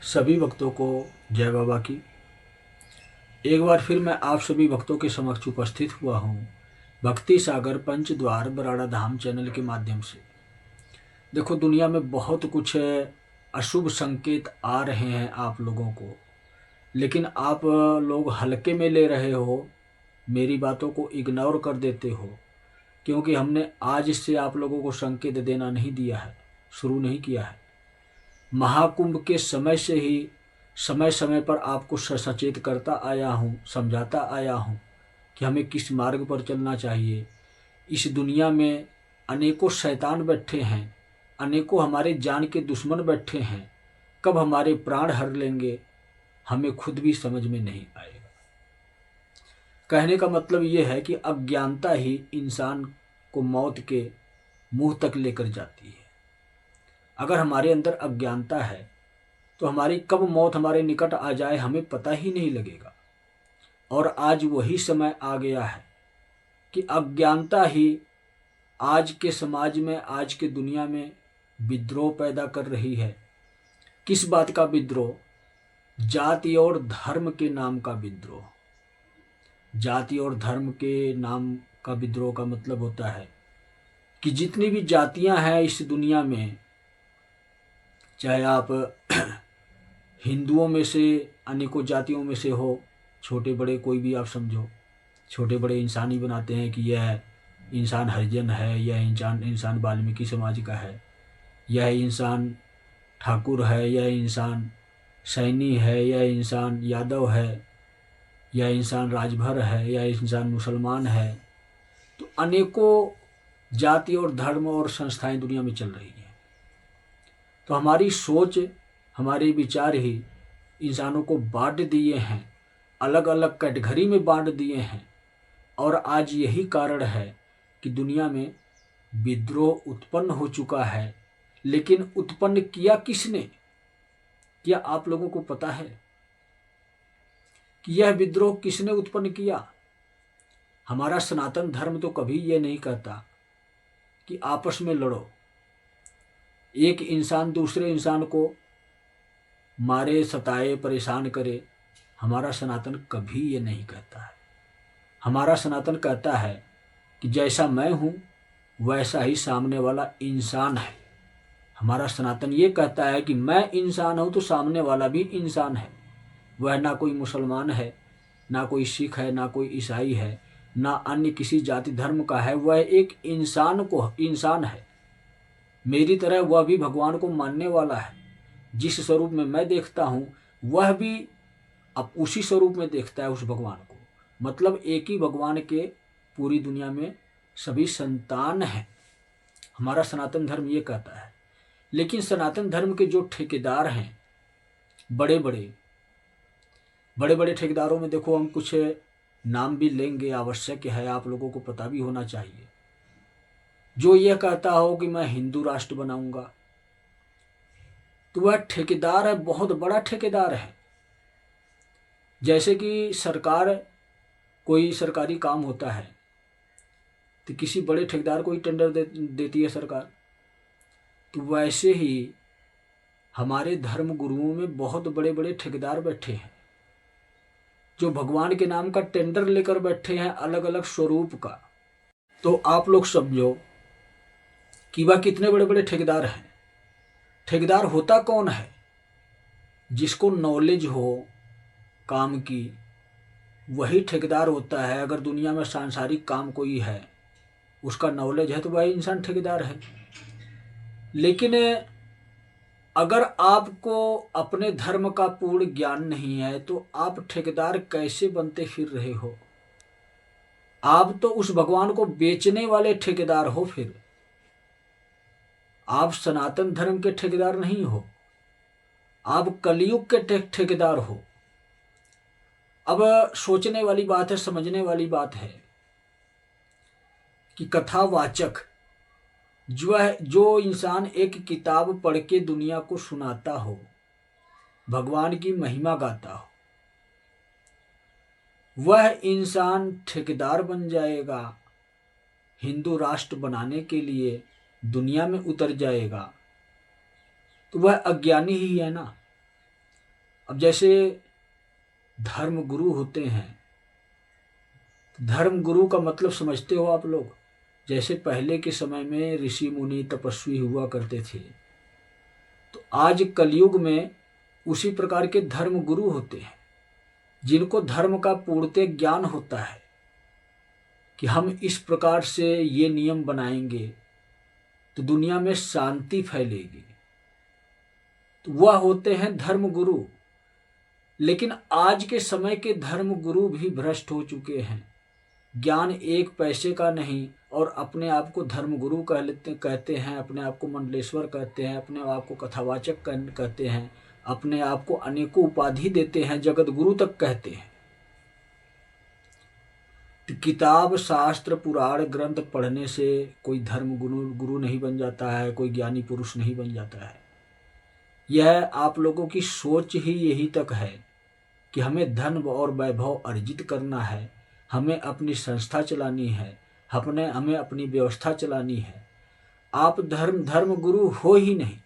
सभी भक्तों को जय बाबा की। एक बार फिर मैं आप सभी भक्तों के समक्ष उपस्थित हुआ हूँ भक्ति सागर पंचद्वार बराड़ा धाम चैनल के माध्यम से। देखो, दुनिया में बहुत कुछ अशुभ संकेत आ रहे हैं आप लोगों को, लेकिन आप लोग हल्के में ले रहे हो, मेरी बातों को इग्नोर कर देते हो, क्योंकि हमने आज से आप लोगों को संकेत देना नहीं दिया है, शुरू नहीं किया है। महाकुंभ के समय से ही समय समय पर आपको सचेत करता आया हूँ, समझाता आया हूँ कि हमें किस मार्ग पर चलना चाहिए। इस दुनिया में अनेकों शैतान बैठे हैं, अनेकों हमारे जान के दुश्मन बैठे हैं। कब हमारे प्राण हर लेंगे हमें खुद भी समझ में नहीं आएगा। कहने का मतलब ये है कि अज्ञानता ही इंसान को मौत के मुंह तक लेकर जाती है। अगर हमारे अंदर अज्ञानता है तो हमारी कब मौत हमारे निकट आ जाए हमें पता ही नहीं लगेगा। और आज वही समय आ गया है कि अज्ञानता ही आज के समाज में, आज के दुनिया में विद्रोह पैदा कर रही है। किस बात का विद्रोह? जाति और धर्म के नाम का विद्रोह। जाति और धर्म के नाम का विद्रोह का मतलब होता है कि जितनी भी जातियां हैं इस दुनिया में, चाहे आप हिंदुओं में से, अनेकों जातियों में से हो, छोटे बड़े कोई भी आप समझो, छोटे बड़े इंसान ही बनाते हैं कि यह इंसान हरिजन है, यह इंसान वाल्मीकि समाज का है, यह इंसान ठाकुर है, यह इंसान सैनी है, यह इंसान यादव है, यह इंसान राजभर है, यह इंसान मुसलमान है। तो अनेकों जाति और धर्म और संस्थाएं दुनिया में चल रही हैं। तो हमारी सोच, हमारे विचार ही इंसानों को बांट दिए हैं, अलग अलग कैटेगरी में बांट दिए हैं। और आज यही कारण है कि दुनिया में विद्रोह उत्पन्न हो चुका है। लेकिन उत्पन्न किया किसने? क्या आप लोगों को पता है कि यह विद्रोह किसने उत्पन्न किया? हमारा सनातन धर्म तो कभी यह नहीं कहता कि आपस में लड़ो, एक इंसान दूसरे इंसान को मारे, सताए, परेशान करे। हमारा सनातन कभी ये नहीं कहता है। हमारा सनातन कहता है कि जैसा मैं हूँ वैसा ही सामने वाला इंसान है। हमारा सनातन ये कहता है कि मैं इंसान हूँ तो सामने वाला भी इंसान है। वह ना कोई मुसलमान है, ना कोई सिख है, ना कोई ईसाई है, ना अन्य किसी जाति धर्म का है। वह एक इंसान है। मेरी तरह वह भी भगवान को मानने वाला है। जिस स्वरूप में मैं देखता हूँ वह भी अब उसी स्वरूप में देखता है उस भगवान को। मतलब एक ही भगवान के पूरी दुनिया में सभी संतान हैं। हमारा सनातन धर्म ये कहता है। लेकिन सनातन धर्म के जो ठेकेदार हैं, बड़े बड़े ठेकेदारों में देखो, हम कुछ नाम भी लेंगे, आवश्यक है, आप लोगों को पता भी होना चाहिए। जो यह कहता हो कि मैं हिंदू राष्ट्र बनाऊंगा, तो वह ठेकेदार है, बहुत बड़ा ठेकेदार है। जैसे कि सरकार, कोई सरकारी काम होता है तो किसी बड़े ठेकेदार को ही टेंडर देती है सरकार। तो वैसे ही हमारे धर्म गुरुओं में बहुत बड़े बड़े ठेकेदार बैठे हैं जो भगवान के नाम का टेंडर लेकर बैठे हैं, अलग अलग स्वरूप का। तो आप लोग समझो कि वह कितने बड़े बड़े ठेकेदार हैं। ठेकेदार होता कौन है? जिसको नॉलेज हो काम की, वही ठेकेदार होता है। अगर दुनिया में सांसारिक काम कोई है, उसका नॉलेज है, तो वही इंसान ठेकेदार है। लेकिन अगर आपको अपने धर्म का पूर्ण ज्ञान नहीं है तो आप ठेकेदार कैसे बनते फिर रहे हो? आप तो उस भगवान को बेचने वाले ठेकेदार हो। फिर आप सनातन धर्म के ठेकेदार नहीं हो, आप कलयुग के ठेकेदार हो। अब सोचने वाली बात है, समझने वाली बात है कि कथावाचक जो इंसान एक किताब पढ़ के दुनिया को सुनाता हो, भगवान की महिमा गाता हो, वह इंसान ठेकेदार बन जाएगा, हिंदू राष्ट्र बनाने के लिए दुनिया में उतर जाएगा। तो वह अज्ञानी ही है ना। अब जैसे धर्म गुरु होते हैं, धर्म गुरु का मतलब समझते हो आप लोग? जैसे पहले के समय में ऋषि मुनि तपस्वी हुआ करते थे, तो आज कलयुग में उसी प्रकार के धर्म गुरु होते हैं, जिनको धर्म का पूर्णतः ज्ञान होता है कि हम इस प्रकार से ये नियम बनाएंगे तो दुनिया में शांति फैलेगी। तो वह होते हैं धर्म गुरु। लेकिन आज के समय के धर्म गुरु भी भ्रष्ट हो चुके हैं, ज्ञान एक पैसे का नहीं, और अपने आप को धर्म गुरु कहते हैं, अपने आप को मंडलेश्वर कहते हैं, अपने आप को कथावाचक कहते हैं, अपने आप को अनेकों उपाधि देते हैं, जगत गुरु तक कहते हैं। तो किताब शास्त्र पुराण ग्रंथ पढ़ने से कोई धर्म गुरु नहीं बन जाता है, कोई ज्ञानी पुरुष नहीं बन जाता है। यह आप लोगों की सोच ही यही तक है कि हमें धन और वैभव अर्जित करना है, हमें अपनी संस्था चलानी है, हमें अपनी व्यवस्था चलानी है। आप धर्म गुरु हो ही नहीं।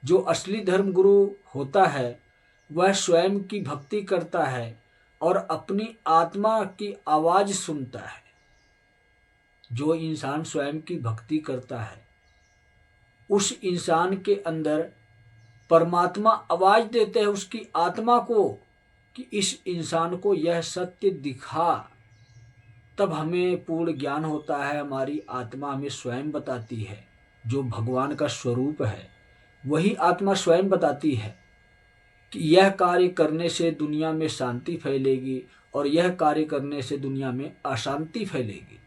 जो असली धर्म गुरु होता है वह स्वयं की भक्ति करता है और अपनी आत्मा की आवाज सुनता है। जो इंसान स्वयं की भक्ति करता है उस इंसान के अंदर परमात्मा आवाज देते हैं उसकी आत्मा को कि इस इंसान को यह सत्य दिखा। तब हमें पूर्ण ज्ञान होता है, हमारी आत्मा हमें स्वयं बताती है। जो भगवान का स्वरूप है वही आत्मा स्वयं बताती है कि यह कार्य करने से दुनिया में शांति फैलेगी और यह कार्य करने से दुनिया में अशांति फैलेगी।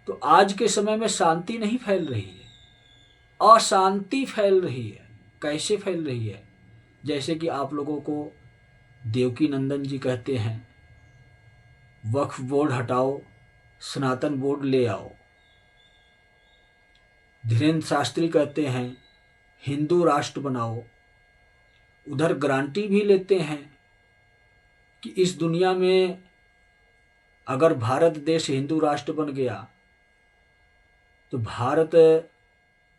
तो आज के समय में शांति नहीं फैल रही है, अशांति फैल रही है। कैसे फैल रही है? जैसे कि आप लोगों को देवकी नंदन जी कहते हैं, वक्फ बोर्ड हटाओ, सनातन बोर्ड ले आओ। धीरेन्द्र शास्त्री कहते हैं हिंदू राष्ट्र बनाओ। उधर गारंटी भी लेते हैं कि इस दुनिया में अगर भारत देश हिंदू राष्ट्र बन गया तो भारत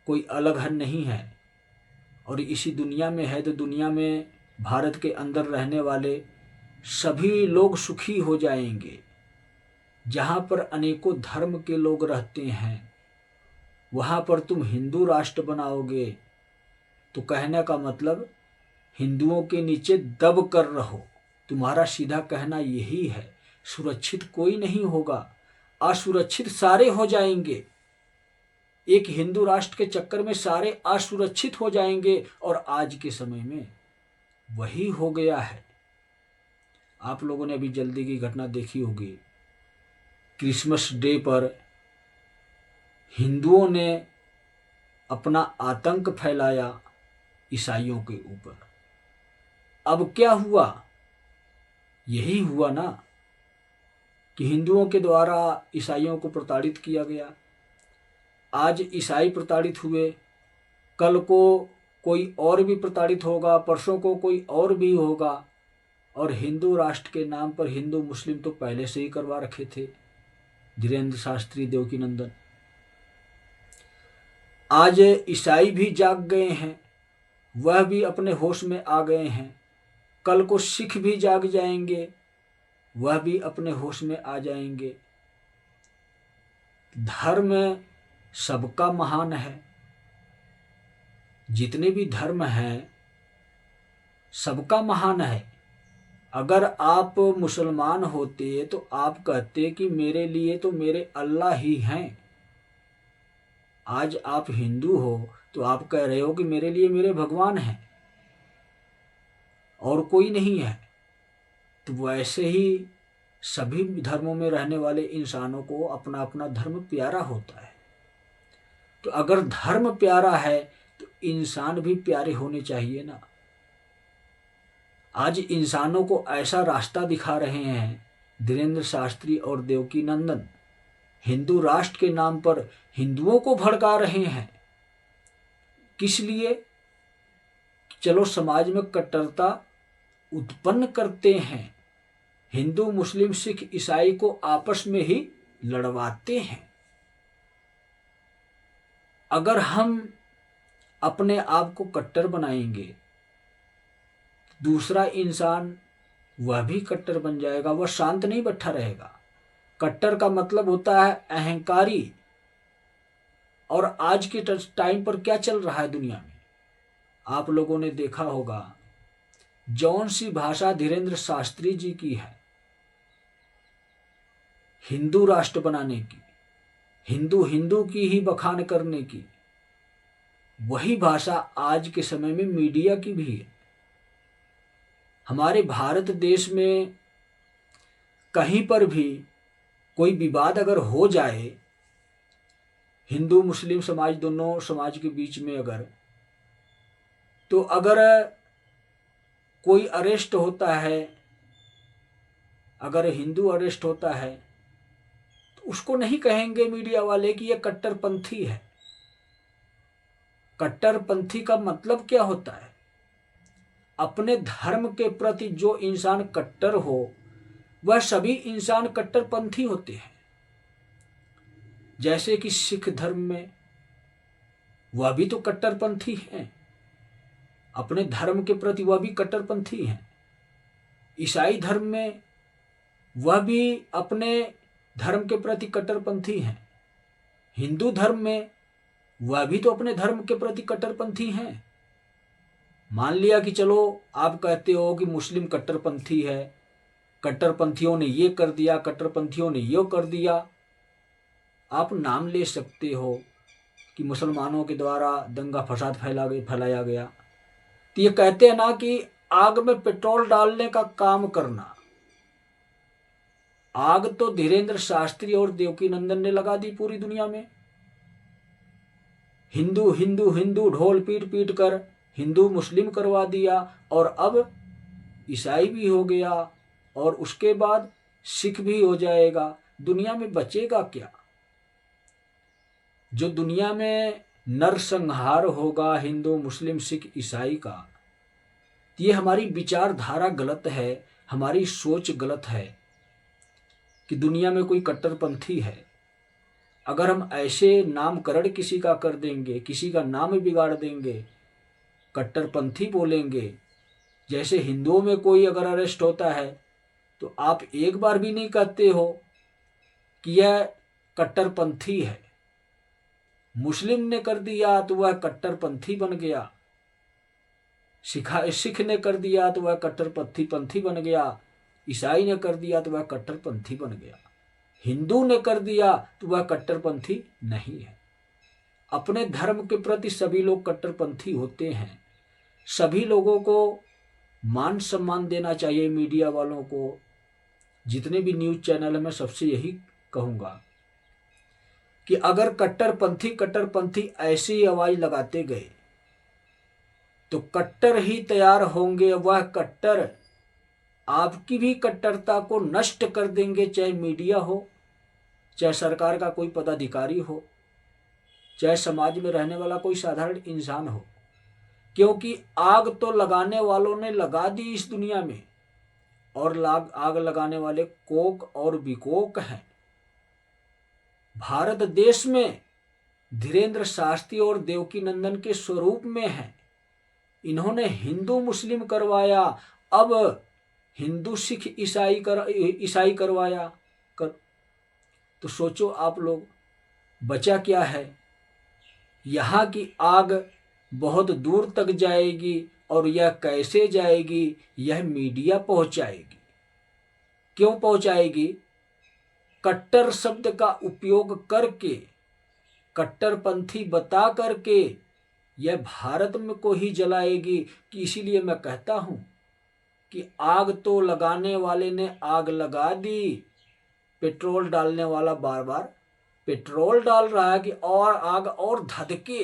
कोई अलग हन नहीं है और इसी दुनिया में है, तो दुनिया में भारत के अंदर रहने वाले सभी लोग सुखी हो जाएंगे। जहाँ पर अनेकों धर्म के लोग रहते हैं वहाँ पर तुम हिंदू राष्ट्र बनाओगे तो कहने का मतलब हिंदुओं के नीचे दब कर रहो। तुम्हारा सीधा कहना यही है। सुरक्षित कोई नहीं होगा, असुरक्षित सारे हो जाएंगे। एक हिंदू राष्ट्र के चक्कर में सारे असुरक्षित हो जाएंगे और आज के समय में वही हो गया है। आप लोगों ने अभी जल्दी की घटना देखी होगी, क्रिसमस डे पर हिंदुओं ने अपना आतंक फैलाया ईसाइयों के ऊपर। अब क्या हुआ? यही हुआ ना कि हिंदुओं के द्वारा ईसाइयों को प्रताड़ित किया गया। आज ईसाई प्रताड़ित हुए, कल को कोई और भी प्रताड़ित होगा, परसों को कोई और भी होगा। और हिंदू राष्ट्र के नाम पर हिंदू मुस्लिम तो पहले से ही करवा रखे थे धीरेन्द्र शास्त्री, देवकी नंदन। आज ईसाई भी जाग गए हैं, वह भी अपने होश में आ गए हैं। कल को सिख भी जाग जाएंगे, वह भी अपने होश में आ जाएंगे। धर्म सबका महान है। जितने भी धर्म हैं सबका महान है। अगर आप मुसलमान होते तो आप कहते कि मेरे लिए तो मेरे अल्लाह ही हैं। आज आप हिंदू हो तो आप कह रहे हो कि मेरे लिए मेरे भगवान हैं और कोई नहीं है। तो वैसे ही सभी धर्मों में रहने वाले इंसानों को अपना अपना धर्म प्यारा होता है। तो अगर धर्म प्यारा है तो इंसान भी प्यारे होने चाहिए ना। आज इंसानों को ऐसा रास्ता दिखा रहे हैं धीरेन्द्र शास्त्री और देवकी नंदन, हिंदू राष्ट्र के नाम पर हिंदुओं को भड़का रहे हैं। किस लिए? चलो समाज में कट्टरता उत्पन्न करते हैं, हिंदू मुस्लिम सिख ईसाई को आपस में ही लड़वाते हैं। अगर हम अपने आप को कट्टर बनाएंगे दूसरा इंसान वह भी कट्टर बन जाएगा, वह शांत नहीं बैठा रहेगा। कट्टर का मतलब होता है अहंकारी। और आज के टाइम पर क्या चल रहा है दुनिया में, आप लोगों ने देखा होगा, जौन सी भाषा धीरेन्द्र शास्त्री जी की है हिंदू राष्ट्र बनाने की, हिंदू हिंदू की ही बखान करने की, वही भाषा आज के समय में मीडिया की भी है। हमारे भारत देश में कहीं पर भी कोई विवाद अगर हो जाए, हिंदू मुस्लिम समाज दोनों समाज के बीच में, अगर कोई अरेस्ट होता है, अगर हिंदू अरेस्ट होता है, तो उसको नहीं कहेंगे मीडिया वाले कि यह कट्टरपंथी है। कट्टरपंथी का मतलब क्या होता है? अपने धर्म के प्रति जो इंसान कट्टर हो, वह सभी इंसान कट्टरपंथी होते हैं। जैसे कि सिख धर्म में वह भी तो कट्टरपंथी हैं, अपने धर्म के प्रति वह भी कट्टरपंथी हैं। ईसाई धर्म में वह भी अपने धर्म के प्रति कट्टरपंथी हैं। हिंदू धर्म में वह भी तो अपने धर्म के प्रति कट्टरपंथी हैं। मान लिया कि चलो आप कहते हो कि मुस्लिम कट्टरपंथी है, कट्टरपंथियों ने ये कर दिया, कट्टरपंथियों ने ये कर दिया। आप नाम ले सकते हो कि मुसलमानों के द्वारा दंगा फसाद फैलाया गया। तो ये कहते हैं ना कि आग में पेट्रोल डालने का काम करना। आग तो धीरेन्द्र शास्त्री और देवकीनंदन ने लगा दी पूरी दुनिया में। हिंदू हिंदू हिंदू ढोल पीट पीट कर हिंदू मुस्लिम करवा दिया, और अब ईसाई भी हो गया, और उसके बाद सिख भी हो जाएगा। दुनिया में बचेगा क्या? जो दुनिया में नरसंहार होगा हिंदू मुस्लिम सिख ईसाई का, ये हमारी विचारधारा गलत है, हमारी सोच गलत है कि दुनिया में कोई कट्टरपंथी है। अगर हम ऐसे नामकरण किसी का कर देंगे, किसी का नाम बिगाड़ देंगे, कट्टरपंथी बोलेंगे, जैसे हिंदुओं में कोई अगर अरेस्ट होता है तो आप एक बार भी नहीं कहते हो कि यह कट्टरपंथी है। मुस्लिम ने कर दिया तो वह कट्टरपंथी बन गया, सिख ने कर दिया तो वह कट्टरपंथी बन गया, ईसाई ने कर दिया तो वह कट्टरपंथी बन गया, हिंदू ने कर दिया तो वह कट्टरपंथी नहीं है। अपने धर्म के प्रति सभी लोग कट्टरपंथी होते हैं। सभी लोगों को मान सम्मान देना चाहिए। मीडिया वालों को, जितने भी न्यूज़ चैनल है, मैं सबसे यही कहूँगा कि अगर कट्टरपंथी ऐसी आवाज़ लगाते गए तो कट्टर ही तैयार होंगे। वह कट्टर आपकी भी कट्टरता को नष्ट कर देंगे, चाहे मीडिया हो, चाहे सरकार का कोई पदाधिकारी हो, चाहे समाज में रहने वाला कोई साधारण इंसान हो। क्योंकि आग तो लगाने वालों ने लगा दी इस दुनिया में, और आग लगाने वाले कोक और विकोक हैं। भारत देश में धीरेन्द्र शास्त्री और देवकीनंदन के स्वरूप में है। इन्होंने हिंदू मुस्लिम करवाया, अब हिंदू सिख ईसाई करवाया तो सोचो आप लोग, बचा क्या है? यहाँ की आग बहुत दूर तक जाएगी, और यह कैसे जाएगी? यह मीडिया पहुंचाएगी। क्यों पहुंचाएगी? कट्टर शब्द का उपयोग करके, कट्टरपंथी बता करके यह भारत में को ही जलाएगी। कि इसीलिए मैं कहता हूं कि आग तो लगाने वाले ने आग लगा दी, पेट्रोल डालने वाला बार बार पेट्रोल डाल रहा है कि और आग और धधके,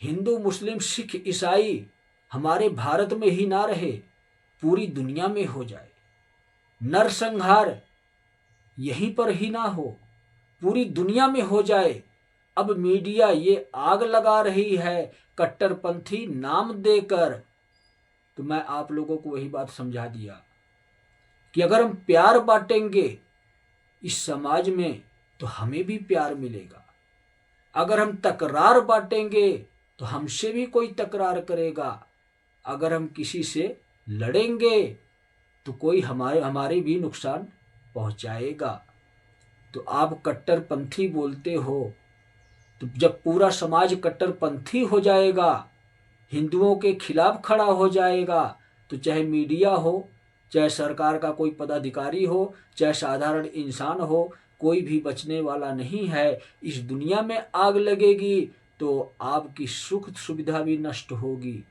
हिंदू मुस्लिम सिख ईसाई हमारे भारत में ही ना रहे, पूरी दुनिया में हो जाए। नरसंहार यहीं पर ही ना हो, पूरी दुनिया में हो जाए। अब मीडिया ये आग लगा रही है कट्टरपंथी नाम देकर। तो मैं आप लोगों को वही बात समझा दिया कि अगर हम प्यार बांटेंगे इस समाज में तो हमें भी प्यार मिलेगा। अगर हम तकरार बांटेंगे तो हमसे भी कोई तकरार करेगा। अगर हम किसी से लड़ेंगे तो कोई हमारे भी नुकसान पहुंचाएगा। तो आप कट्टरपंथी बोलते हो, तो जब पूरा समाज कट्टरपंथी हो जाएगा, हिंदुओं के खिलाफ खड़ा हो जाएगा, तो चाहे मीडिया हो, चाहे सरकार का कोई पदाधिकारी हो, चाहे साधारण इंसान हो, कोई भी बचने वाला नहीं है। इस दुनिया में आग लगेगी तो आपकी सुख सुविधा भी नष्ट होगी।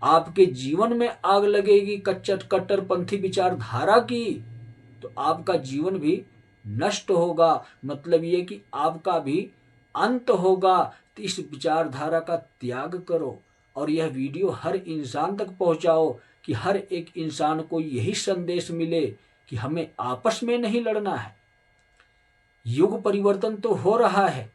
आपके जीवन में आग लगेगी कट्टरपंथी विचारधारा की, तो आपका जीवन भी नष्ट होगा। मतलब ये कि आपका भी अंत होगा। तो इस विचारधारा का त्याग करो और यह वीडियो हर इंसान तक पहुंचाओ कि हर एक इंसान को यही संदेश मिले कि हमें आपस में नहीं लड़ना है। युग परिवर्तन तो हो रहा है,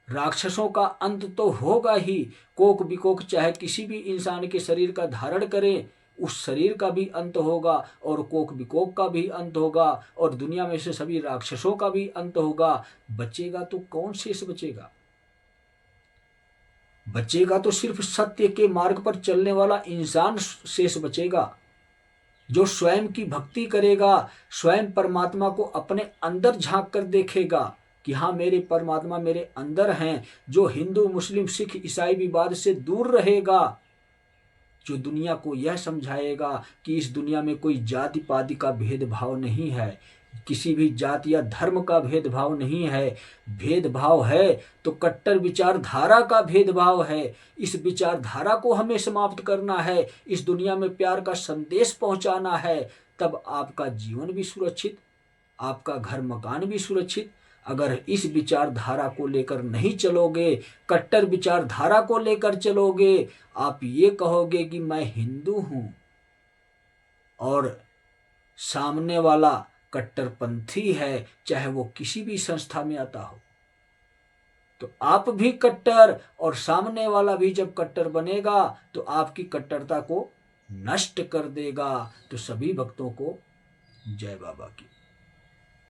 राक्षसों का अंत तो होगा ही। कोक विकोक चाहे किसी भी इंसान के शरीर का धारण करें, उस शरीर का भी अंत होगा और कोक विकोक का भी अंत होगा और दुनिया में से सभी राक्षसों का भी अंत होगा। बचेगा तो कौन शेष बचेगा? बचेगा तो सिर्फ सत्य के मार्ग पर चलने वाला इंसान शेष बचेगा, जो स्वयं की भक्ति करेगा, स्वयं परमात्मा को अपने अंदर झांक कर देखेगा कि हाँ मेरे परमात्मा मेरे अंदर हैं। जो हिंदू मुस्लिम सिख ईसाई विवाद से दूर रहेगा, जो दुनिया को यह समझाएगा कि इस दुनिया में कोई जाति पाति का भेदभाव नहीं है, किसी भी जाति या धर्म का भेदभाव नहीं है। भेदभाव है तो कट्टर विचारधारा का भेदभाव है। इस विचारधारा को हमें समाप्त करना है, इस दुनिया में प्यार का संदेश पहुंचाना है। तब आपका जीवन भी सुरक्षित, आपका घर मकान भी सुरक्षित। अगर इस विचारधारा को लेकर नहीं चलोगे, कट्टर विचारधारा को लेकर चलोगे, आप ये कहोगे कि मैं हिंदू हूं और सामने वाला कट्टरपंथी है, चाहे वो किसी भी संस्था में आता हो, तो आप भी कट्टर और सामने वाला भी जब कट्टर बनेगा तो आपकी कट्टरता को नष्ट कर देगा। तो सभी भक्तों को जय बाबा की।